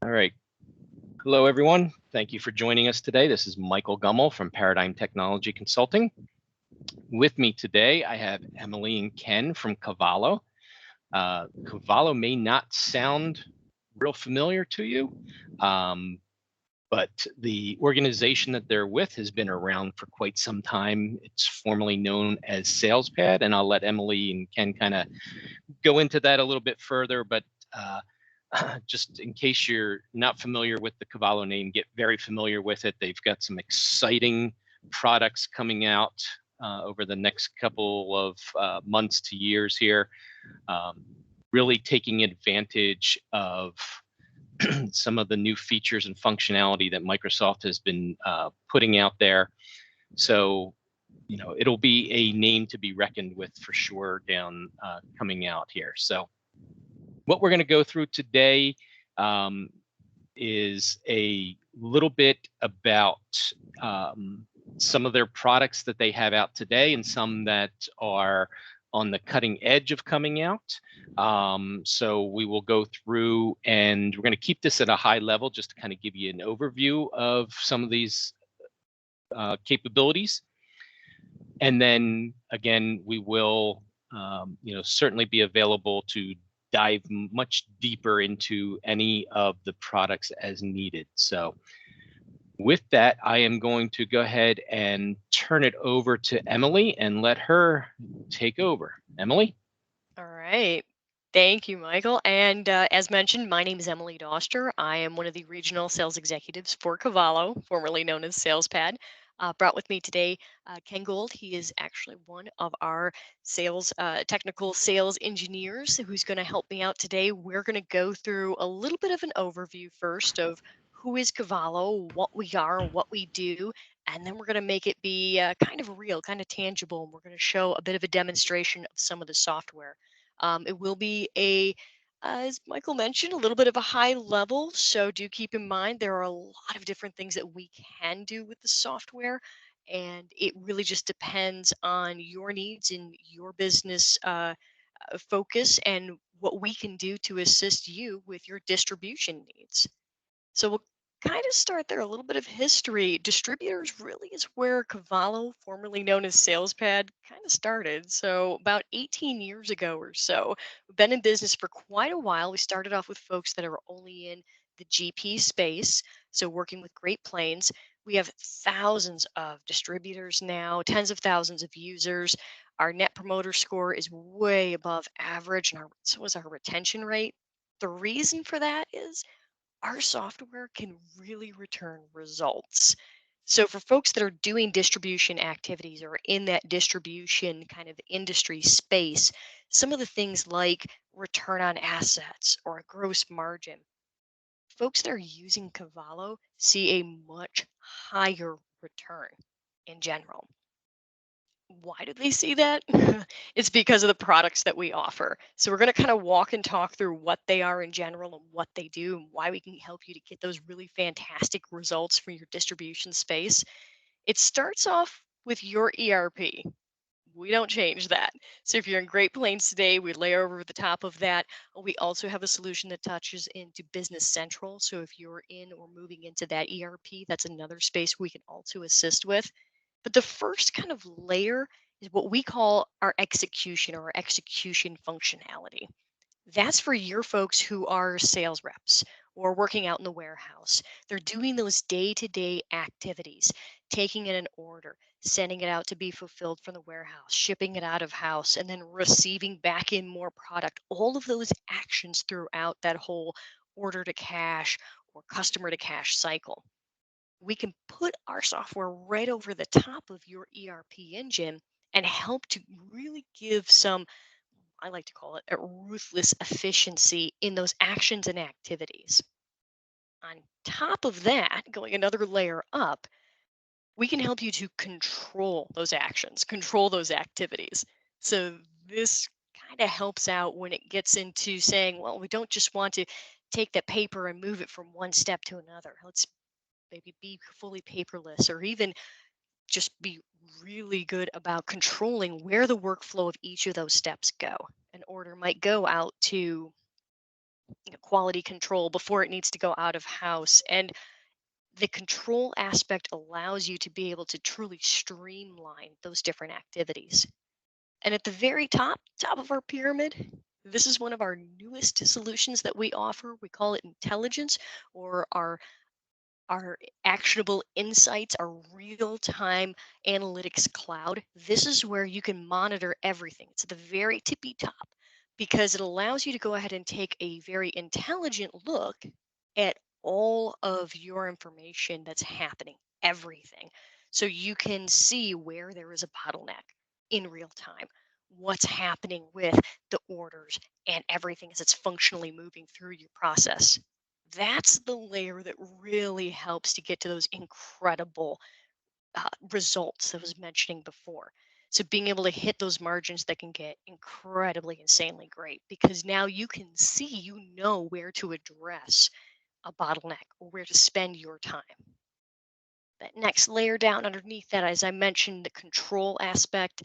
All right. Hello, everyone. Thank you for joining us today. This is Michael Gummel from Paradigm Technology Consulting. With me today, I have Emily and Ken from Cavallo. Cavallo may not sound real familiar to you, but the organization that they're with has been around for quite some time. It's formerly known as SalesPad, and I'll let Emily and Ken kind of go into that a little bit further, but just in case you're not familiar with the Cavallo name, get very familiar with it. They've got some exciting products coming out over the next couple of months to years here, really taking advantage of some of the new features and functionality that Microsoft has been putting out there. So, it'll be a name to be reckoned with for sure down coming out here. So what we're going to go through today is a little bit about some of their products that they have out today and some that are on the cutting edge of coming out. So we will go through, and we're going to keep this at a high level just to kind of give you an overview of some of these capabilities. And then again, we will certainly be available to dive much deeper into any of the products as needed. So with that, I am going to go ahead and turn it over to Emily and let her take over. Emily? All right. Thank you, Michael. And as mentioned, my name is Emily Doster. I am one of the regional sales executives for Cavallo, formerly known as SalesPad. Brought with me today Ken Gold. He is actually one of our technical sales engineers who's going to help me out today. We're going to go through a little bit of an overview first of who is Cavallo, what we are, what we do, and then we're going to make it be kind of real, kind of tangible, and we're going to show a bit of a demonstration of some of the software. It will be as Michael mentioned, a little bit of a high level. So do keep in mind there are a lot of different things that we can do with the software. And it really just depends on your needs and your business focus and what we can do to assist you with your distribution needs. So we'll kind of start there. A little bit of history. Distributors really is where Cavallo, formerly known as SalesPad, kind of started. So about 18 years ago or so, we've been in business for quite a while. We started off with folks that are only in the GP space, so working with Great Plains. We have thousands of distributors now, tens of thousands of users. Our net promoter score is way above average, and so is our retention rate. The reason for that is our software can really return results. So, for folks that are doing distribution activities or in that distribution kind of industry space, some of the things like return on assets or a gross margin, folks that are using Cavallo see a much higher return in general. Why do they see that? It's because of the products that we offer. So we're going to kind of walk and talk through what they are in general and what they do and why we can help you to get those really fantastic results for your distribution space. It starts off with your ERP. We don't change that. So if you're in Great Plains today, we layer over the top of that. We also have a solution that touches into Business Central. So if you're in or moving into that ERP, that's another space we can also assist with. But the first kind of layer is what we call our execution or execution functionality. That's for your folks who are sales reps or working out in the warehouse. They're doing those day to day activities, taking in an order, sending it out to be fulfilled from the warehouse, shipping it out of house, and then receiving back in more product. All of those actions throughout that whole order to cash or customer to cash cycle. We can put our software right over the top of your ERP engine and help to really give some, I like to call it a ruthless efficiency in those actions and activities. On top of that, going another layer up, we can help you to control those actions, control those activities. So this kind of helps out when it gets into saying, well, we don't just want to take that paper and move it from one step to another. Let's maybe be fully paperless or even just be really good about controlling where the workflow of each of those steps go. An order might go out to quality control before it needs to go out of house. And the control aspect allows you to be able to truly streamline those different activities. And at the very top of our pyramid, this is one of our newest solutions that we offer. We call it intelligence, or our actionable insights, our real-time analytics cloud. This is where you can monitor everything. It's at the very tippy top because it allows you to go ahead and take a very intelligent look at all of your information that's happening, everything. So you can see where there is a bottleneck in real time, what's happening with the orders and everything as it's functionally moving through your process. That's the layer that really helps to get to those incredible results that I was mentioning before. So being able to hit those margins that can get incredibly, insanely great because now you can see, you know where to address a bottleneck or where to spend your time. That next layer down underneath that, as I mentioned, the control aspect,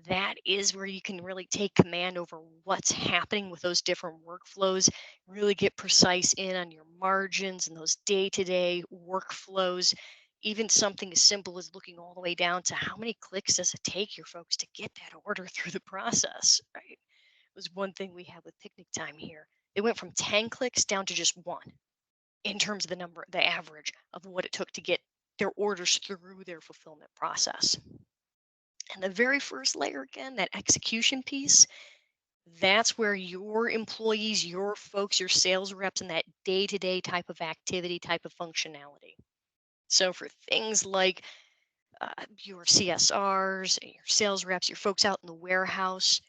that is where you can really take command over what's happening with those different workflows, really get precise in on your margins and those day-to-day workflows. Even something as simple as looking all the way down to how many clicks does it take your folks to get that order through the process, right? It was one thing we had with picnic time here. It went from 10 clicks down to just one in terms of the average of what it took to get their orders through their fulfillment process. And the very first layer, again, that execution piece, that's where your employees, your folks, your sales reps, and that day to day type of activity, type of functionality. So, for things like your CSRs, your sales reps, your folks out in the warehouse,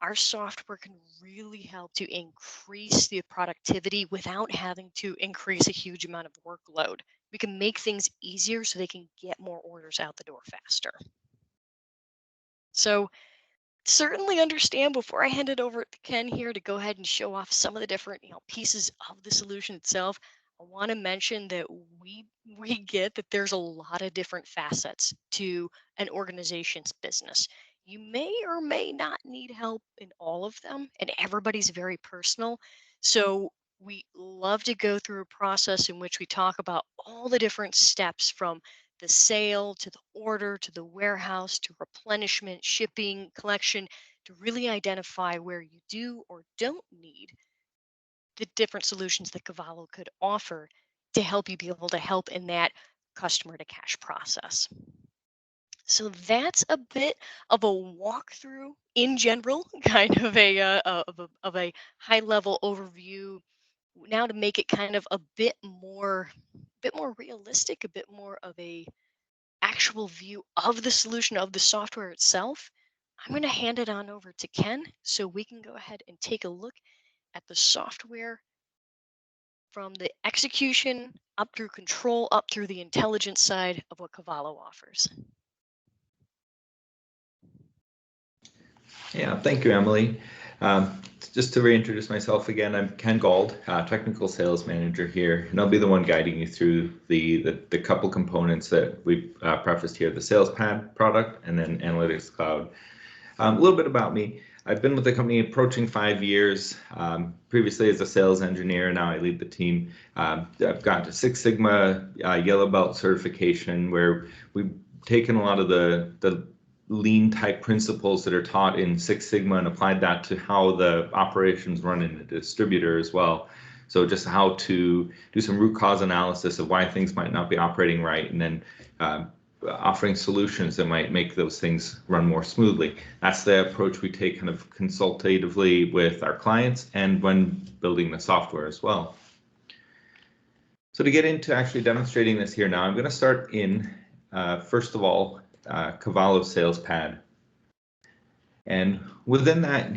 our software can really help to increase the productivity without having to increase a huge amount of workload. We can make things easier so they can get more orders out the door faster. So, certainly understand before I hand it over to Ken here to go ahead and show off some of the different pieces of the solution itself. I want to mention that we get that there's a lot of different facets to an organization's business. You may or may not need help in all of them, and everybody's very personal. So we love to go through a process in which we talk about all the different steps from the sale to the order to the warehouse to replenishment, shipping, collection to really identify where you do or don't need the different solutions that Cavallo could offer to help you be able to help in that customer to cash process. So that's a bit of a walkthrough in general, kind of a high level overview. Now to make it kind of a bit more realistic, a bit more of a actual view of the solution of the software itself, I'm going to hand it on over to Ken so we can go ahead and take a look at the software from the execution up through control, up through the intelligence side of what Cavallo offers. Yeah, thank you, Emily. Just to reintroduce myself again, I'm Ken Gold, Technical Sales Manager here, and I'll be the one guiding you through the couple components that we've prefaced here, the SalesPad product and then Analytics Cloud. A little bit about me. I've been with the company approaching 5 years, previously as a sales engineer. Now I lead the team. I've got a Six Sigma Yellow Belt certification where we've taken a lot of the lean type principles that are taught in Six Sigma and applied that to how the operations run in the distributor as well. So just how to do some root cause analysis of why things might not be operating right, and then offering solutions that might make those things run more smoothly. That's the approach we take kind of consultatively with our clients and when building the software as well. So to get into actually demonstrating this here now, I'm going to start in, first of all, Cavallo SalesPad. And within that,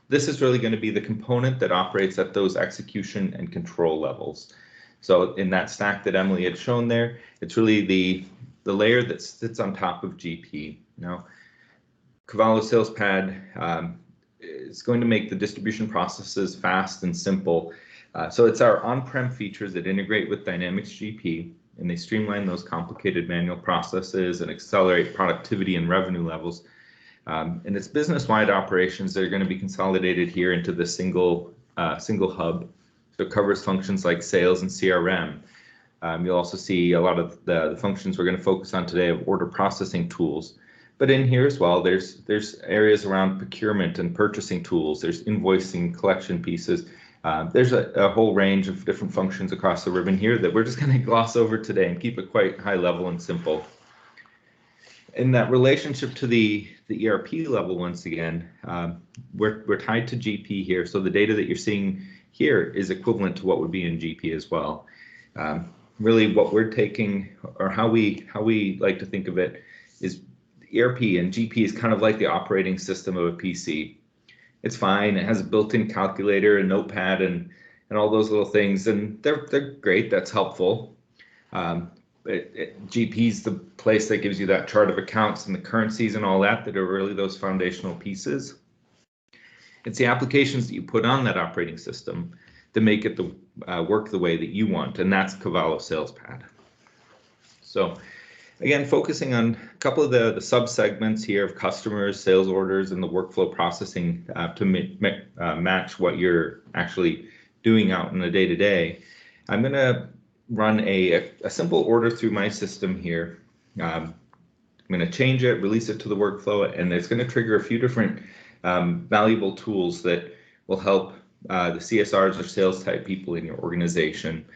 this is really going to be the component that operates at those execution and control levels. So in that stack that Emily had shown there, it's really the layer that sits on top of GP. Now, Cavallo SalesPad is going to make the distribution processes fast and simple. So it's our on-prem features that integrate with Dynamics GP, and they streamline those complicated manual processes and accelerate productivity and revenue levels. And it's business-wide operations that are going to be consolidated here into the single single hub. So it covers functions like sales and CRM. You'll also see a lot of the functions we're going to focus on today of order processing tools. But in here as well, there's areas around procurement and purchasing tools. There's invoicing, collection pieces. There's a whole range of different functions across the ribbon here that we're just going to gloss over today and keep it quite high level and simple. In that relationship to the ERP level, once again, we're tied to GP here. So the data that you're seeing here is equivalent to what would be in GP as well. Really what we're taking, or how we like to think of it, is ERP and GP is kind of like the operating system of a PC. It's fine. It has a built-in calculator and notepad and all those little things, and they're great. That's helpful. GP is the place that gives you that chart of accounts and the currencies and all that are really those foundational pieces. It's the applications that you put on that operating system to make it work the way that you want, and that's Cavallo SalesPad. So again, focusing on a couple of the subsegments here of customers, sales orders, and the workflow processing to match what you're actually doing out in the day-to-day. I'm going to run a simple order through my system here. I'm going to change it, release it to the workflow, and it's going to trigger a few different valuable tools that will help the CSRs or sales type people in your organization.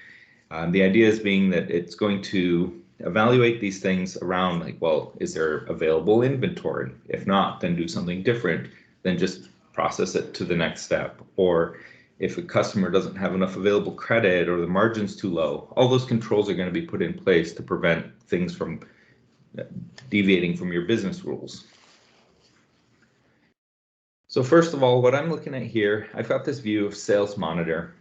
The idea is being that it's going to evaluate these things around like, well, is there available inventory? If not, then do something different than just process it to the next step. Or if a customer doesn't have enough available credit or the margin's too low, all those controls are going to be put in place to prevent things from deviating from your business rules. So first of all, what I'm looking at here, I've got this view of Sales Monitor.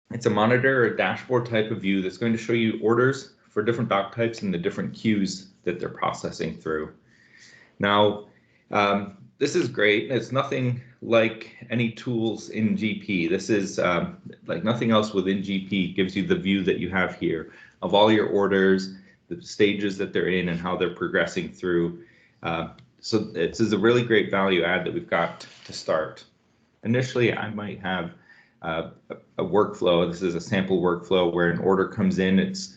It's a monitor or dashboard type of view that's going to show you orders for different doc types and the different queues that they're processing through. Now, this is great. It's nothing like any tools in GP. This is like nothing else within GP gives you the view that you have here of all your orders, the stages that they're in and how they're progressing through. So this is a really great value add that we've got to start. Initially, I might have a workflow. This is a sample workflow where an order comes in, it's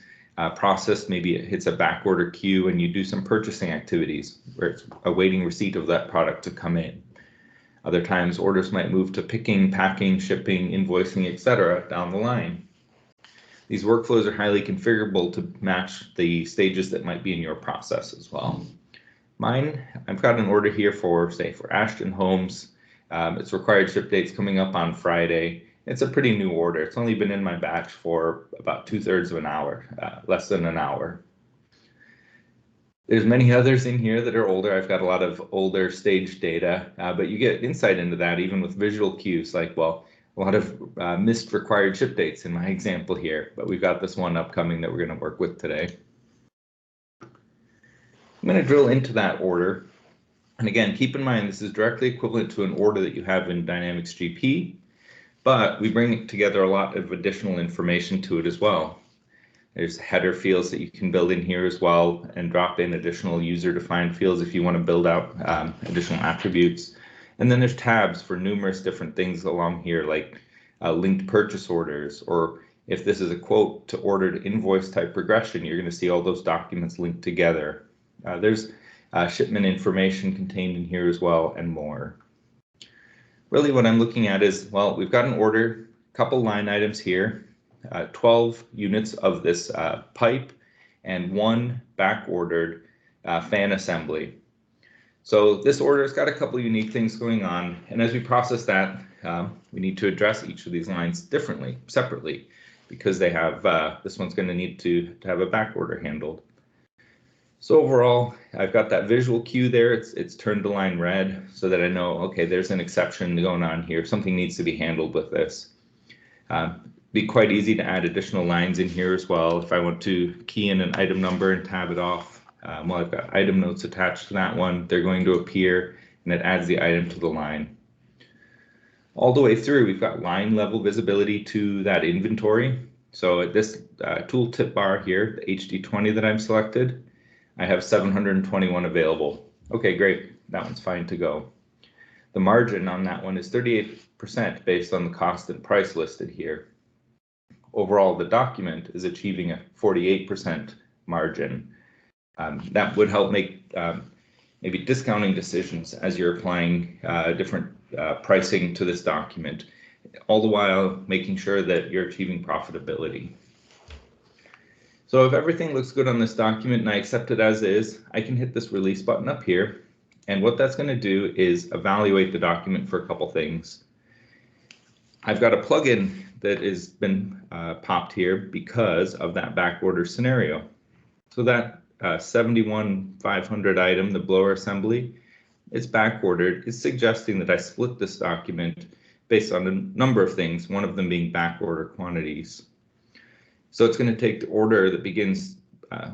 processed, maybe it hits a back order queue, and you do some purchasing activities where it's awaiting receipt of that product to come in. Other times, orders might move to picking, packing, shipping, invoicing, etc. down the line. These workflows are highly configurable to match the stages that might be in your process as well. Mine, I've got an order here for, say, for Ashton Homes. It's required ship dates coming up on Friday. It's a pretty new order. It's only been in my batch for about 2/3 of an hour, less than an hour. There's many others in here that are older. I've got a lot of older stage data, but you get insight into that even with visual cues like, well, a lot of missed required ship dates in my example here, but we've got this one upcoming that we're going to work with today. I'm going to drill into that order. And again, keep in mind, this is directly equivalent to an order that you have in Dynamics GP, but we bring together a lot of additional information to it as well. There's header fields that you can build in here as well and drop in additional user-defined fields if you want to build out additional attributes. And then there's tabs for numerous different things along here, like linked purchase orders, or if this is a quote to order to invoice type progression, you're going to see all those documents linked together. There's shipment information contained in here as well, and more. Really what I'm looking at is, well, we've got an order, couple line items here, 12 units of this pipe, and one back-ordered fan assembly. So this order has got a couple unique things going on, and as we process that, we need to address each of these lines differently, separately, because they have, this one's going to need to have a back order handled. So overall, I've got that visual cue there. It's turned to line red so that I know, okay, there's an exception going on here. Something needs to be handled with this. Be quite easy to add additional lines in here as well. If I want to key in an item number and tab it off, well, I've got item notes attached to that one. They're going to appear and it adds the item to the line. All the way through, we've got line level visibility to that inventory. So at this tooltip bar here, the HD20 that I've selected, I have 721 available. Okay, great. That one's fine to go. The margin on that one is 38% based on the cost and price listed here. Overall, the document is achieving a 48% margin. That would help make maybe discounting decisions as you're applying different pricing to this document, all the while making sure that you're achieving profitability. So if everything looks good on this document and I accept it as is, I can hit this release button up here. And what that's going to do is evaluate the document for a couple things. I've got a plugin that has been popped here because of that backorder scenario. So that 71,500 item, the blower assembly, it's backordered. It's suggesting that I split this document based on a number of things, one of them being backorder quantities. So it's going to take the order that begins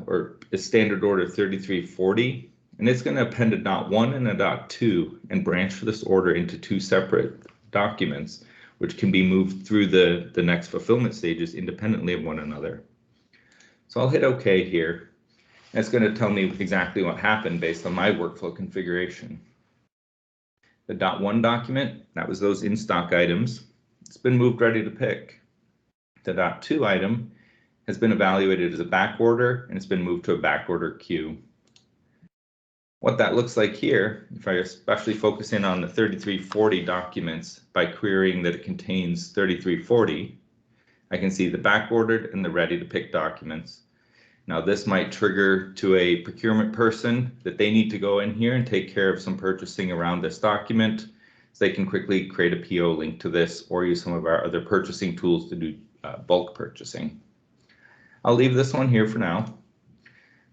or is standard order 3340, and it's going to append a .1 and a .2 and branch this order into two separate documents, which can be moved through the next fulfillment stages independently of one another. So I'll hit OK here. It's going to tell me exactly what happened based on my workflow configuration. The .1 document, that was those in-stock items. It's been moved ready to pick. The .2 item has been evaluated as a back order, and it's been moved to a back order queue. What that looks like here, if I especially focus in on the 3340 documents by querying that it contains 3340, I can see the back ordered and the ready to pick documents. Now this might trigger to a procurement person that they need to go in here and take care of some purchasing around this document, so they can quickly create a PO link to this or use some of our other purchasing tools to do bulk purchasing. I'll leave this one here for now.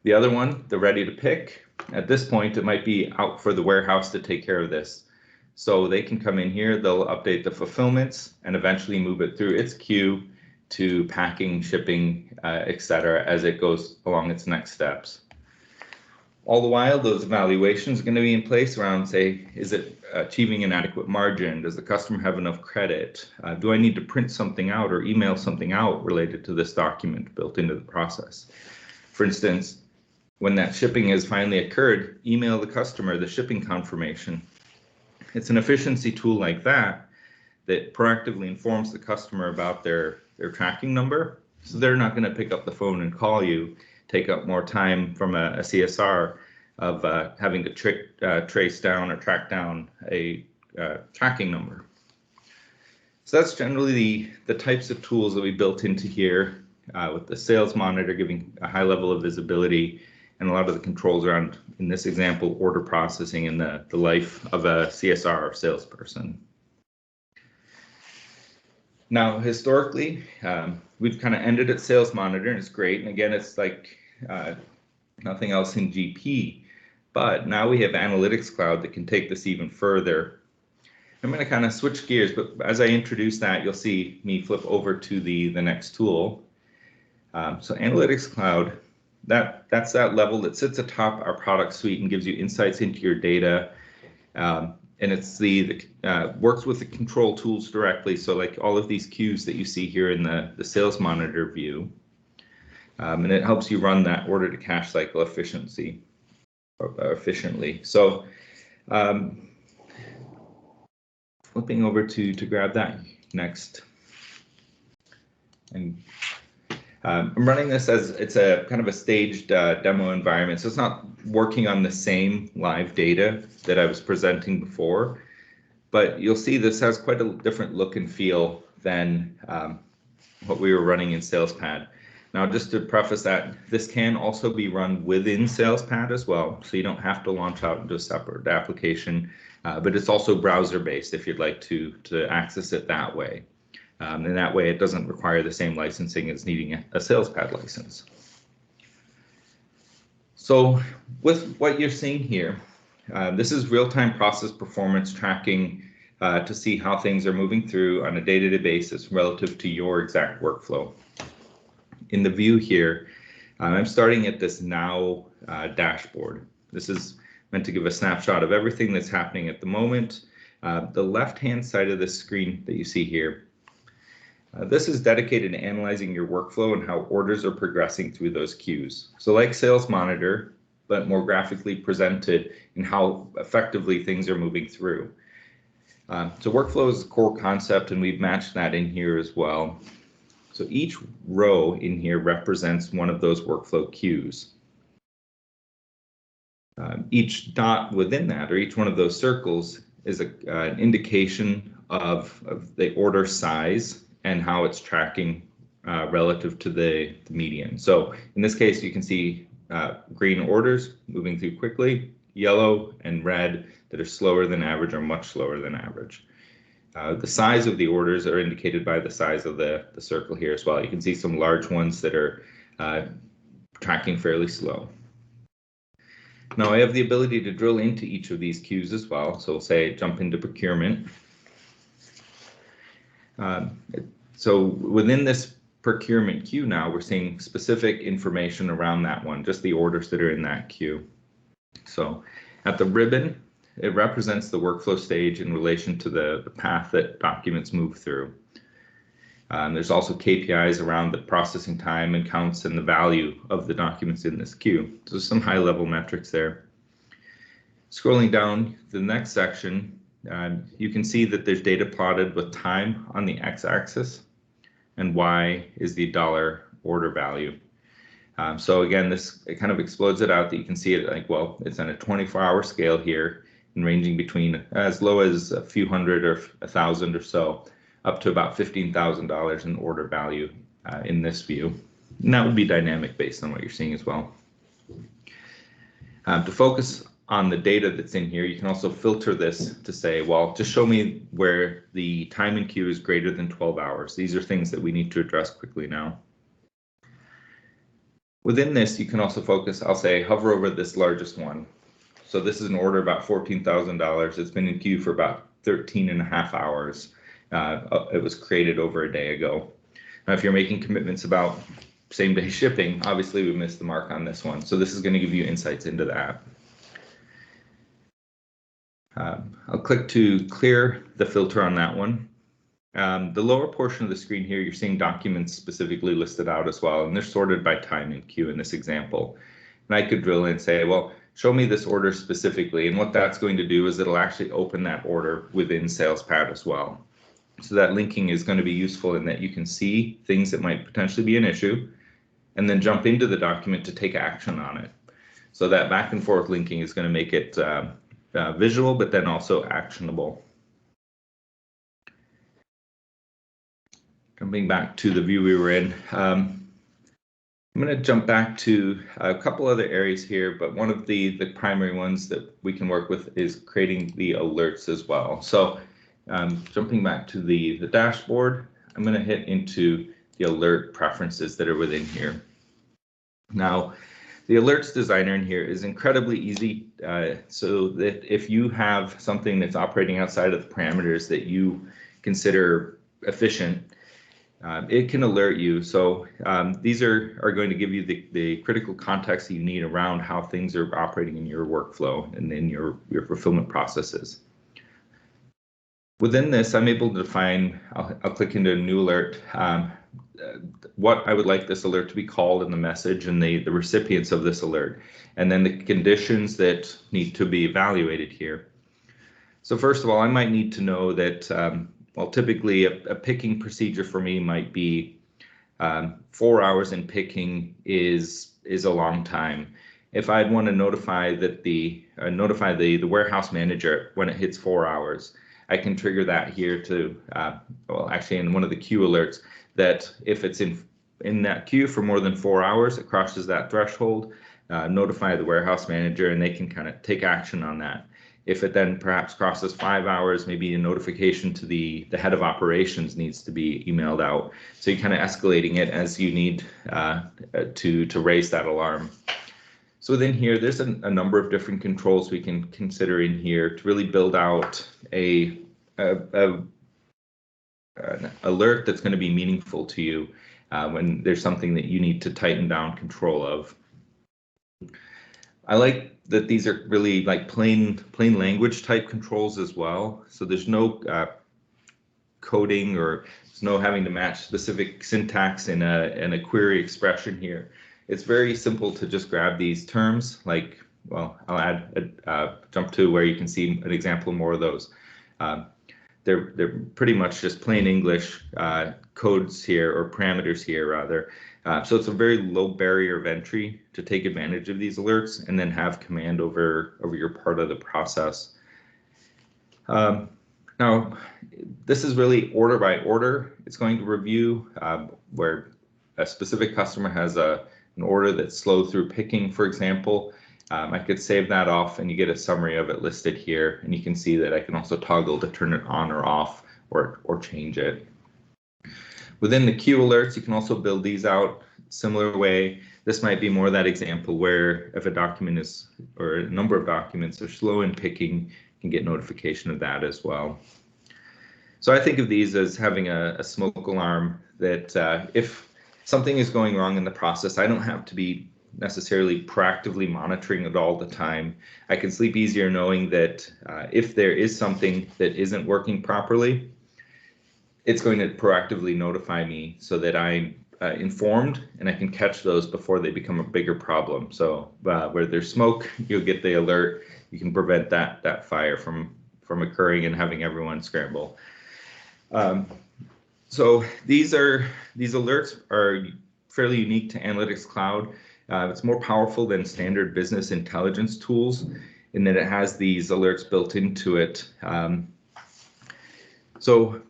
The other one, the ready to pick, at this point it might be out for the warehouse to take care of this. So they can come in here, they'll update the fulfillments and eventually move it through its queue to packing, shipping, etc. as it goes along its next steps. All the while, those evaluations are going to be in place around, say, is it achieving an adequate margin? Does the customer have enough credit? Do I need to print something out or email something out related to this document built into the process? For instance, when that shipping has finally occurred, email the customer the shipping confirmation. It's an efficiency tool like that that proactively informs the customer about their tracking number, so they're not going to pick up the phone and call you, take up more time from a CSR of having to trace down or track down a tracking number. So that's generally the types of tools that we built into here with the sales monitor giving a high level of visibility and a lot of the controls around, in this example, order processing and the life of a CSR or salesperson. Now, historically, we've kind of ended at Sales Monitor, and it's great. And again, it's like nothing else in GP. But now we have Analytics Cloud that can take this even further. I'm going to kind of switch gears, but as I introduce that, you'll see me flip over to the next tool. So Analytics Cloud, that's that level that sits atop our product suite and gives you insights into your data. And it's works with the control tools directly. So like all of these queues that you see here in the Sales Monitor view. And it helps you run that order to cash cycle efficiently. So flipping over to grab that next. And I'm running this as it's a kind of a staged demo environment, so it's not working on the same live data that I was presenting before, but you'll see this has quite a different look and feel than what we were running in SalesPad. Now, just to preface that, this can also be run within SalesPad as well, so you don't have to launch out into a separate application, but it's also browser-based if you'd like to access it that way. And that way it doesn't require the same licensing as needing a SalesPad license. So with what you're seeing here, this is real-time process performance tracking to see how things are moving through on a day-to-day basis relative to your exact workflow. In the view here, I'm starting at this now dashboard. This is meant to give a snapshot of everything that's happening at the moment. The left-hand side of the screen that you see here, this is dedicated to analyzing your workflow and how orders are progressing through those queues. So like Sales Monitor, but more graphically presented in how effectively things are moving through. So workflow is a core concept, and we've matched that in here as well. So each row in here represents one of those workflow queues. Each dot within that, or each one of those circles, is an indication of the order size and how it's tracking relative to the median. So in this case, you can see green orders moving through quickly, yellow and red that are slower than average or much slower than average. The size of the orders are indicated by the size of the circle here as well. You can see some large ones that are tracking fairly slow. Now I have the ability to drill into each of these queues as well. So we'll say jump into procurement. So within this procurement queue now, we're seeing specific information around that one, just the orders that are in that queue. So at the ribbon, it represents the workflow stage in relation to the path that documents move through. There's also KPIs around the processing time and counts and the value of the documents in this queue. So some high level metrics there. Scrolling down the next section, you can see that there's data plotted with time on the x-axis and y is the dollar order value. So again, it kind of explodes it out that you can see it like, well, it's on a 24-hour scale here and ranging between as low as a few hundred or 1,000 or so, up to about $15,000 in order value in this view. And that would be dynamic based on what you're seeing as well. To focus on the data that's in here, you can also filter this to say, well, just show me where the time in queue is greater than 12 hours. These are things that we need to address quickly now. Within this, you can also focus, I'll say, hover over this largest one. So this is an order about $14,000. It's been in queue for about 13.5 hours. It was created over a day ago. Now, if you're making commitments about same-day shipping, obviously we missed the mark on this one. So this is going to give you insights into that. I'll click to clear the filter on that one. The lower portion of the screen here, you're seeing documents specifically listed out as well, and they're sorted by time in queue in this example. And I could drill in and say, well, show me this order specifically. And what that's going to do is it'll actually open that order within SalesPad as well. So that linking is going to be useful in that you can see things that might potentially be an issue and then jump into the document to take action on it. So that back and forth linking is going to make it visual, but then also actionable. Jumping back to the view we were in, I'm going to jump back to a couple other areas here, but one of the primary ones that we can work with is creating the alerts as well. So jumping back to the dashboard, I'm going to hit into the alert preferences that are within here. Now, the alerts designer in here is incredibly easy, so that if you have something that's operating outside of the parameters that you consider efficient, it can alert you. So these are going to give you the critical context that you need around how things are operating in your workflow and in your fulfillment processes. Within this, I'm able to define, I'll click into a new alert, what I would like this alert to be called in the message and the recipients of this alert, and then the conditions that need to be evaluated here. So first of all, I might need to know that, well, typically a picking procedure for me might be 4 hours in picking is a long time. If I'd want to notify that the warehouse manager when it hits 4 hours, I can trigger that here to, well, actually in one of the queue alerts, that if it's in that queue for more than 4 hours, it crosses that threshold, notify the warehouse manager, and they can kind of take action on that. If it then perhaps crosses 5 hours, maybe a notification to the head of operations needs to be emailed out. So you're kind of escalating it as you need to raise that alarm. So within here, there's a number of different controls we can consider in here to really build out an alert that's going to be meaningful to you when there's something that you need to tighten down control of. I like that these are really like plain language type controls as well. So there's no coding or there's no having to match specific syntax in a query expression here. It's very simple to just grab these terms, like, well, I'll add jump to where you can see an example of more of those. they're pretty much just plain English codes here, or parameters here rather. So it's a very low barrier of entry to take advantage of these alerts and then have command over your part of the process. Now, this is really order by order. It's going to review where a specific customer has an order that's slow through picking, for example. I could save that off and you get a summary of it listed here, and you can see that I can also toggle to turn it on or off or change it. Within the queue alerts, you can also build these out similar way. This might be more that example where if a document is, or a number of documents are slow in picking, you can get notification of that as well. So I think of these as having a smoke alarm that if something is going wrong in the process, I don't have to be necessarily proactively monitoring it all the time. I can sleep easier knowing that if there is something that isn't working properly, it's going to proactively notify me so that I'm informed and I can catch those before they become a bigger problem. So where there's smoke, you'll get the alert. You can prevent that fire from occurring and having everyone scramble. So these alerts are fairly unique to Analytics Cloud. It's more powerful than standard business intelligence tools in that it has these alerts built into it. So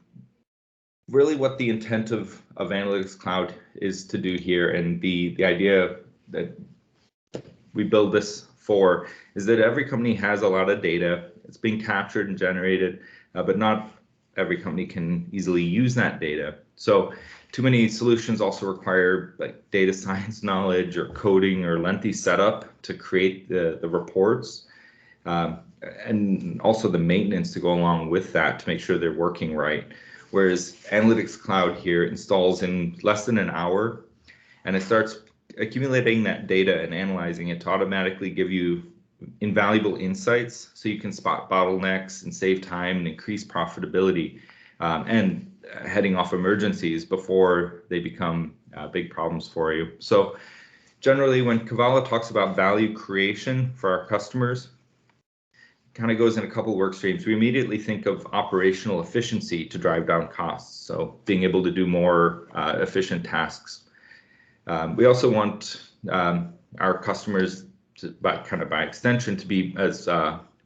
really what the intent of Analytics Cloud is to do here, and the idea that we build this for, is that every company has a lot of data. It's being captured and generated, but not every company can easily use that data. So too many solutions also require like data science knowledge or coding or lengthy setup to create the reports, and also the maintenance to go along with that to make sure they're working right. Whereas Analytics Cloud here installs in less than an hour, and it starts accumulating that data and analyzing it to automatically give you invaluable insights so you can spot bottlenecks and save time and increase profitability, and heading off emergencies before they become big problems for you. So generally when Cavallo talks about value creation for our customers, kind of goes in a couple work streams. We immediately think of operational efficiency to drive down costs, so being able to do more efficient tasks. We also want our customers to, by extension, to be as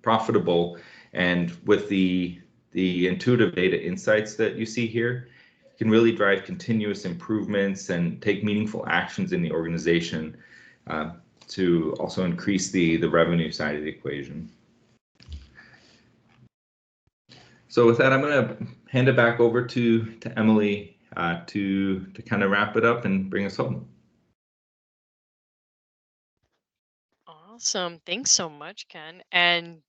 profitable, and with the intuitive data insights that you see here, you can really drive continuous improvements and take meaningful actions in the organization to also increase the revenue side of the equation. So with that, I'm going to hand it back over to Emily to kind of wrap it up and bring us home. Awesome. Thanks so much, Ken. And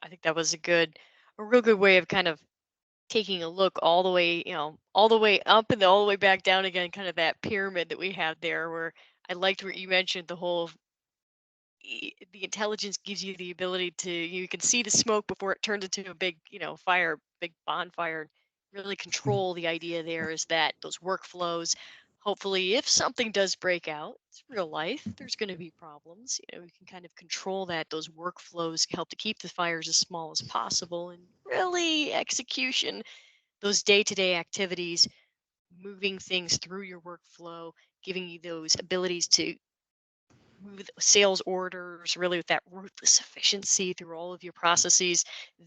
I think that was a real good way of kind of taking a look all the way, all the way up and all the way back down again, kind of that pyramid that we have there, where I liked what you mentioned, the whole the intelligence gives you the ability to, you can see the smoke before it turns into a big, fire, big bonfire. Really control. The idea there is that those workflows, hopefully if something does break out, it's real life, there's going to be problems, we can kind of control that. Those workflows help to keep the fires as small as possible, and really execution, those day-to-day activities, moving things through your workflow, giving you those abilities to with sales orders, really with that ruthless efficiency through all of your processes.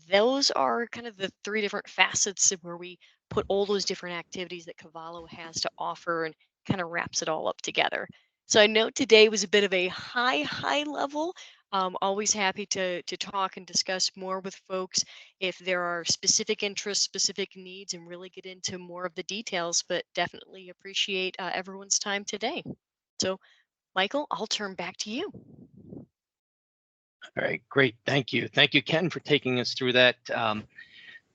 Those are kind of the three different facets of where we put all those different activities that Cavallo has to offer and kind of wraps it all up together. So I know today was a bit of a high level. Always happy to talk and discuss more with folks if there are specific interests, specific needs, and really get into more of the details, but definitely appreciate everyone's time today. So Michael, I'll turn back to you. All right, great. Thank you. Thank you, Ken, for taking us through that.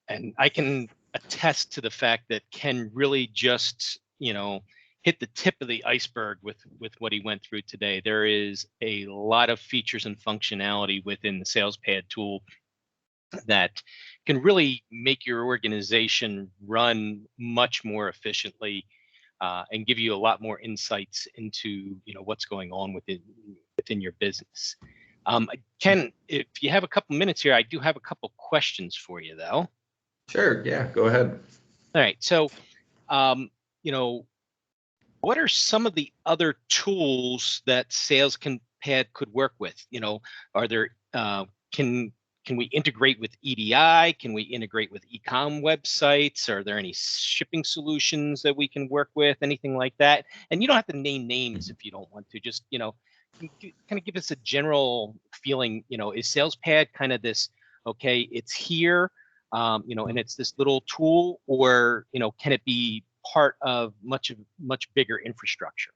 And I can attest to the fact that Ken really just, hit the tip of the iceberg with what he went through today. There is a lot of features and functionality within the SalesPad tool that can really make your organization run much more efficiently, and give you a lot more insights into what's going on within your business. Ken, if you have a couple minutes here, I do have a couple questions for you though. Sure. Yeah. Go ahead. All right. So, you know, what are some of the other tools that SalesPad could work with? You know, are there can we integrate with EDI? Can we integrate with e-com websites? Are there any shipping solutions that we can work with? Anything like that? And you don't have to name names if you don't want to. Just kind of give us a general feeling. You know, is SalesPad kind of this? Okay, it's here. And it's this little tool, or can it be part of much bigger infrastructure?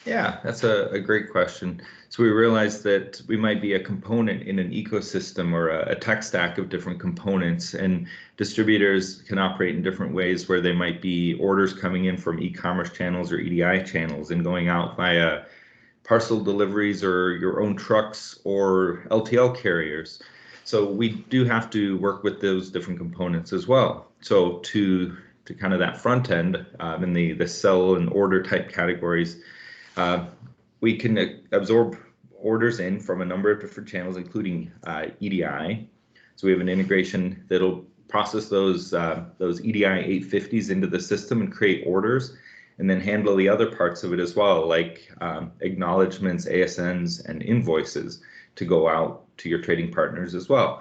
Yeah, that's a great question. So we realized that we might be a component in an ecosystem or a tech stack of different components, and distributors can operate in different ways where they might be orders coming in from e-commerce channels or EDI channels and going out via parcel deliveries or your own trucks or LTL carriers. So we do have to work with those different components as well. So to kind of that front end in the sell and order type categories, we can absorb orders in from a number of different channels, including EDI. So we have an integration that'll process those EDI 850s into the system and create orders, and then handle the other parts of it as well, like acknowledgments, ASNs, and invoices to go out to your trading partners as well.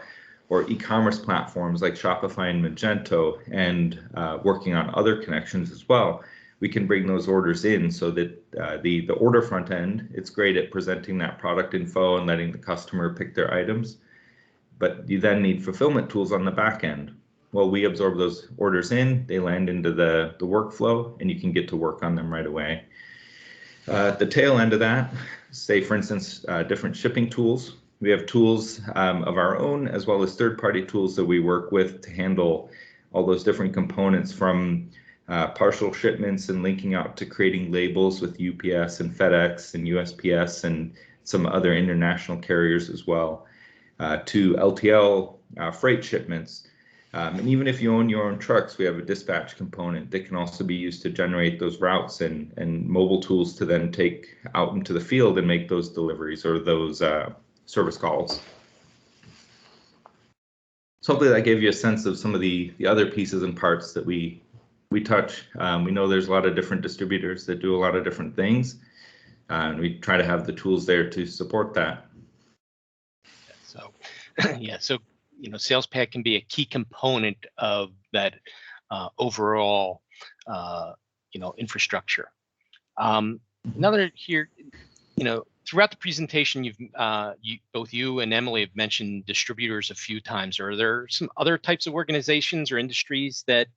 Or e-commerce platforms like Shopify and Magento, and working on other connections as well. We can bring those orders in so that the order front end, it's great at presenting that product info and letting the customer pick their items. But you then need fulfillment tools on the back end. Well, we absorb those orders in, they land into the workflow, and you can get to work on them right away. The tail end of that, say for instance, different shipping tools. We have tools of our own as well as third-party tools that we work with to handle all those different components, from partial shipments and linking out to creating labels with UPS and FedEx and USPS and some other international carriers as well, to LTL freight shipments. And even if you own your own trucks, we have a dispatch component that can also be used to generate those routes and mobile tools to then take out into the field and make those deliveries or those service calls. So hopefully that gave you a sense of some of the other pieces and parts that we touch. We know there's a lot of different distributors that do a lot of different things, and we try to have the tools there to support that. So, yeah, so SalesPad can be a key component of that overall, infrastructure. Another here, throughout the presentation, both you and Emily have mentioned distributors a few times. Are there some other types of organizations or industries that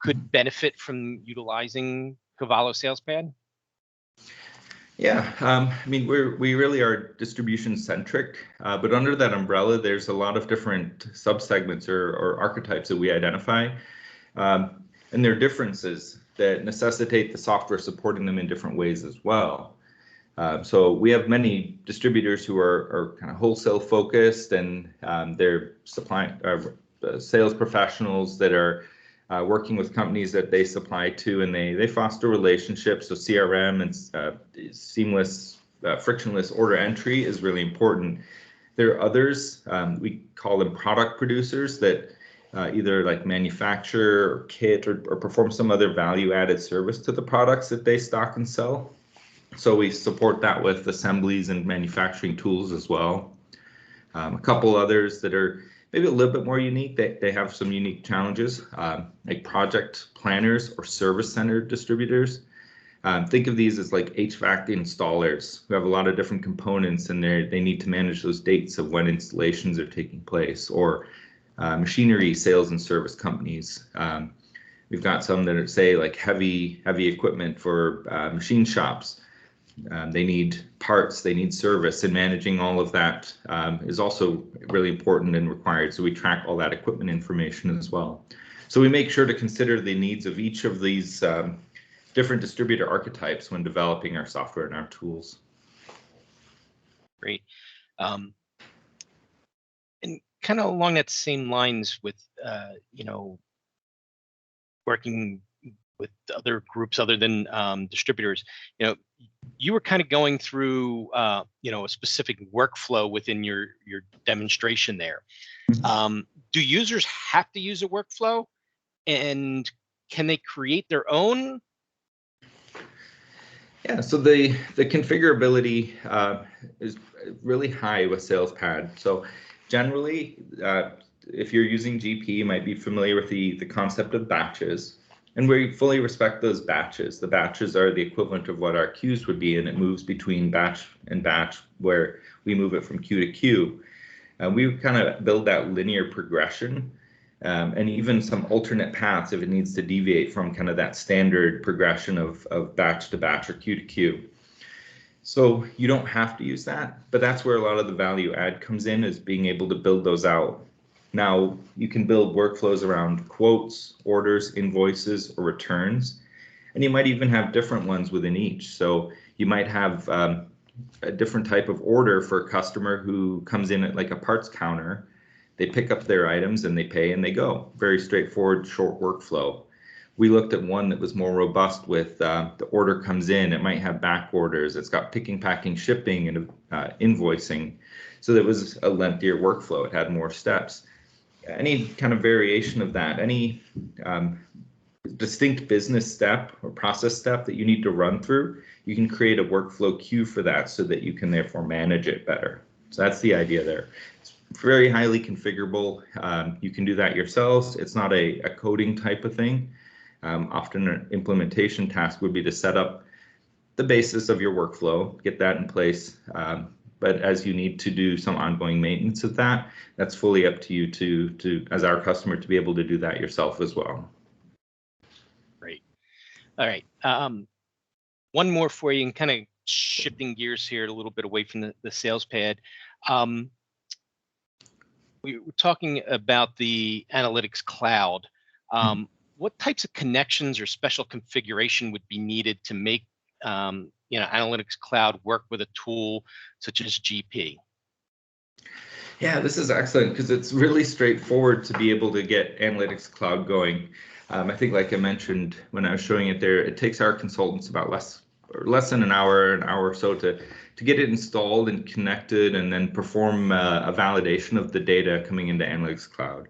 could benefit from utilizing Cavallo SalesPad? Yeah, I mean, we really are distribution centric, but under that umbrella, there's a lot of different subsegments or archetypes that we identify, and there are differences that necessitate the software supporting them in different ways as well. So we have many distributors who are kind of wholesale focused, and they're supplying sales professionals that are working with companies that they supply to, and they foster relationships. So CRM and seamless, frictionless order entry is really important. There are others, we call them product producers, that either like manufacture or kit or perform some other value added service to the products that they stock and sell. So we support that with assemblies and manufacturing tools as well. A couple others that are maybe a little bit more unique, they have some unique challenges, like project planners or service center distributors. Think of these as like HVAC installers who have a lot of different components, and they need to manage those dates of when installations are taking place, or machinery sales and service companies. We've got some that are, say, like heavy equipment for machine shops. They need parts, they need service, and managing all of that is also really important and required. So we track all that equipment information as well. So we make sure to consider the needs of each of these different distributor archetypes when developing our software and our tools. Great. And kind of along that same lines with, working with other groups other than distributors, you were kind of going through, a specific workflow within your demonstration there. do users have to use a workflow, and can they create their own? Yeah, so the configurability is really high with SalesPad. So generally, if you're using GP, you might be familiar with the concept of batches. And we fully respect those batches. The batches are the equivalent of what our queues would be, and it moves between batch and batch, where we move it from queue to queue. We kind of build that linear progression, and even some alternate paths if it needs to deviate from kind of that standard progression of batch to batch or queue to queue. So you don't have to use that, but that's where a lot of the value add comes in, is being able to build those out. Now, you can build workflows around quotes, orders, invoices, or returns, and you might even have different ones within each. So you might have a different type of order for a customer who comes in at like a parts counter. They pick up their items and they pay and they go. Very straightforward, short workflow. We looked at one that was more robust with the order comes in, it might have back orders, it's got picking, packing, shipping, and invoicing. So that was a lengthier workflow, it had more steps. Any kind of variation of that, any distinct business step or process step that you need to run through, you can create a workflow queue for that so that you can therefore manage it better. So that's the idea there. It's very highly configurable. You can do that yourselves. It's not a coding type of thing. Often an implementation task would be to set up the basis of your workflow, get that in place. But as you need to do some ongoing maintenance of that, that's fully up to you to as our customer to be able to do that yourself as well. Great. All right. One more for you, and kind of shifting gears here a little bit away from the SalesPad. We were talking about the Analytics Cloud. What types of connections or special configuration would be needed to make Analytics Cloud work with a tool such as GP? Yeah, this is excellent because it's really straightforward to be able to get Analytics Cloud going. I think, like I mentioned when I was showing it there, it takes our consultants about less than an hour or so to get it installed and connected, and then perform a validation of the data coming into Analytics Cloud.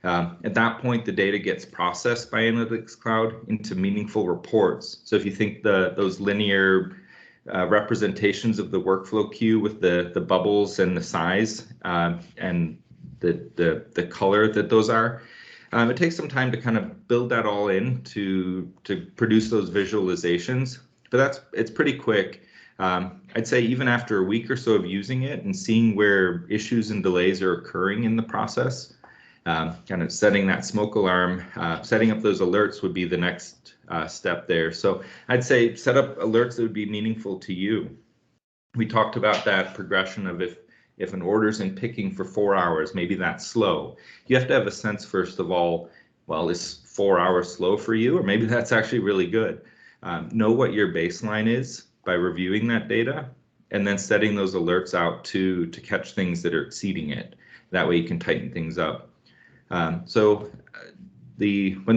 At that point, the data gets processed by Analytics Cloud into meaningful reports. So if you think those linear representations of the workflow queue with the bubbles and the size and the color that those are, it takes some time to kind of build that all in to produce those visualizations. But it's pretty quick. I'd say even after a week or so of using it and seeing where issues and delays are occurring in the process, kind of setting that smoke alarm, setting up those alerts would be the next step there. So I'd say set up alerts that would be meaningful to you. We talked about that progression of if an order's in picking for 4 hours, maybe that's slow. You have to have a sense, first of all, well, is 4 hours slow for you? Or maybe that's actually really good. Know what your baseline is by reviewing that data, and then setting those alerts out to catch things that are exceeding it. That way you can tighten things up. When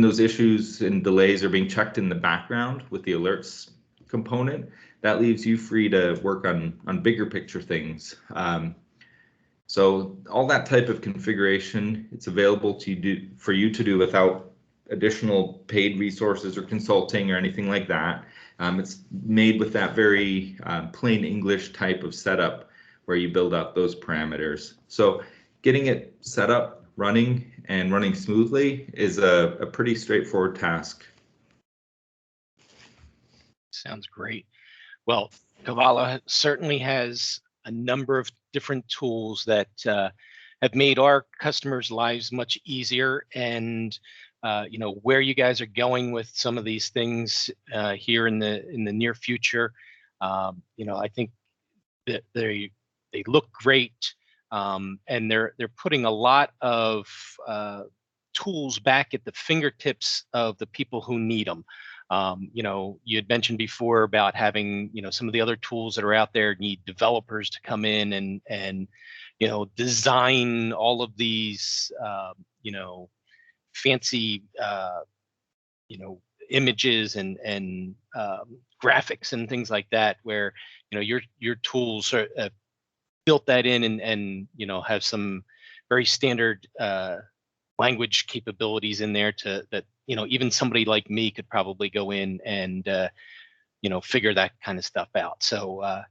those issues and delays are being checked in the background with the alerts component, that leaves you free to work on bigger picture things. So all that type of configuration, it's available for you to do without additional paid resources or consulting or anything like that. It's made with that very plain English type of setup where you build out those parameters. So getting it set up, running smoothly is a pretty straightforward task. Sounds great. Well, Cavallo certainly has a number of different tools that have made our customers' lives much easier, and where you guys are going with some of these things here in the near future. I think that they look great, and they're putting a lot of tools back at the fingertips of the people who need them. You had mentioned before about having, some of the other tools that are out there need developers to come in and design all of these, fancy, images and graphics and things like that, where, your tools are built that in and have some very standard language capabilities in there that even somebody like me could probably go in and figure that kind of stuff out. So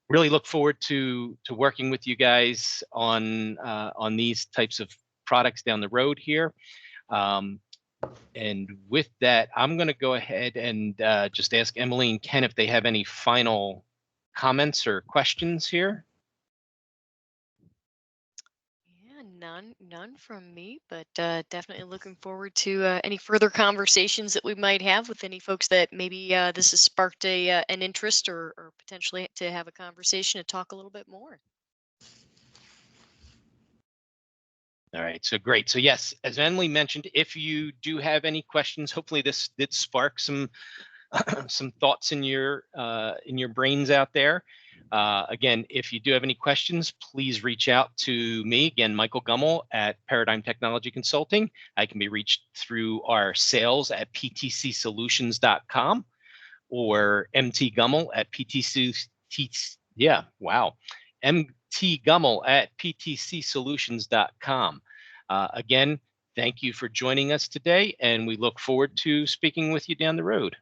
really look forward to working with you guys on these types of products down the road here. And with that, I'm going to go ahead and just ask Emily and Ken if they have any final comments or questions here. Yeah, none from me, but definitely looking forward to any further conversations that we might have with any folks that maybe this has sparked an interest or potentially to have a conversation to talk a little bit more. All right, so great. So yes, as Emily mentioned, if you do have any questions, hopefully this did spark some some thoughts in your brains out there. Again, if you do have any questions, please reach out to me. Again, Michael Gummel at Paradigm Technology Consulting. I can be reached through our sales at ptcsolutions.com or mtgummel at mtgummel at ptcsolutions.com. Again, thank you for joining us today, and we look forward to speaking with you down the road.